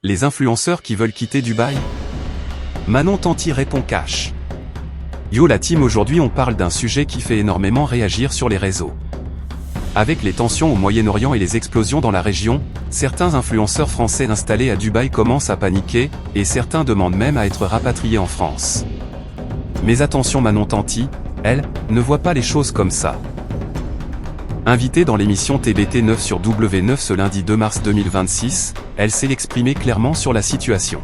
Les influenceurs qui veulent quitter Dubaï? Manon Tanti répond cash. Yo la team, aujourd'hui on parle d'un sujet qui fait énormément réagir sur les réseaux. Avec les tensions au Moyen-Orient et les explosions dans la région, certains influenceurs français installés à Dubaï commencent à paniquer, et certains demandent même à être rapatriés en France. Mais attention, Manon Tanti, elle, ne voit pas les choses comme ça. Invitée dans l'émission TBT 9 sur W9 ce lundi 2 mars 2026, elle s'est exprimée clairement sur la situation.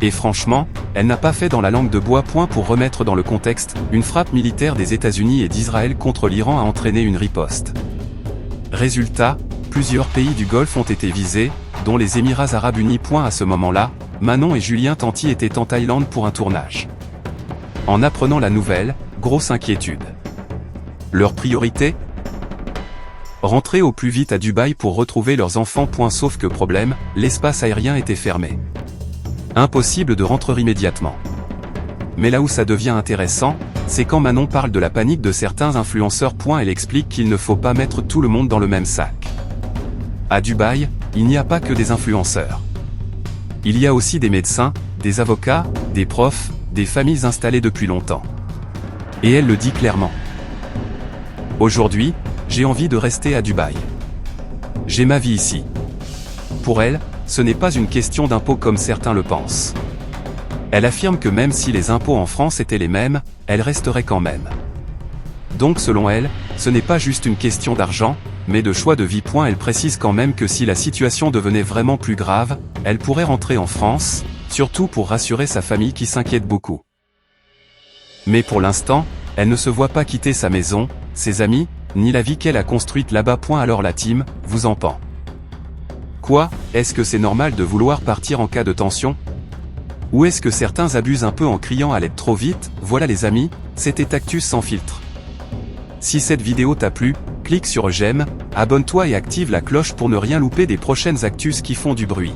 Et franchement, elle n'a pas fait dans la langue de bois. Pour remettre dans le contexte, une frappe militaire des États-Unis et d'Israël contre l'Iran a entraîné une riposte. Résultat, plusieurs pays du Golfe ont été visés, dont les Émirats Arabes Unis. À ce moment-là, Manon et Julien Tanti étaient en Thaïlande pour un tournage. En apprenant la nouvelle, grosse inquiétude. Leur priorité? Rentrer au plus vite à Dubaï pour retrouver leurs enfants. Sauf que problème, l'espace aérien était fermé. Impossible de rentrer immédiatement. Mais là où ça devient intéressant, c'est quand Manon parle de la panique de certains influenceurs. Elle explique qu'il ne faut pas mettre tout le monde dans le même sac. À Dubaï, il n'y a pas que des influenceurs. Il y a aussi des médecins, des avocats, des profs, des familles installées depuis longtemps. Et elle le dit clairement. Aujourd'hui, j'ai envie de rester à Dubaï. J'ai ma vie ici. Pour elle, ce n'est pas une question d'impôts comme certains le pensent. Elle affirme que même si les impôts en France étaient les mêmes, elle resterait quand même. Donc selon elle, ce n'est pas juste une question d'argent, mais de choix de vie. Elle précise quand même que si la situation devenait vraiment plus grave, elle pourrait rentrer en France, surtout pour rassurer sa famille qui s'inquiète beaucoup. Mais pour l'instant, elle ne se voit pas quitter sa maison, ses amis, ni la vie qu'elle a construite là-bas. Alors la team, vous en pensez quoi? Est-ce que c'est normal de vouloir partir en cas de tension? Ou est-ce que certains abusent un peu en criant à l'aide trop vite? Voilà les amis, c'était Actus sans filtre. Si cette vidéo t'a plu, clique sur j'aime, abonne-toi et active la cloche pour ne rien louper des prochaines actus qui font du bruit.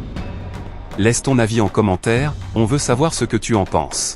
Laisse ton avis en commentaire, on veut savoir ce que tu en penses.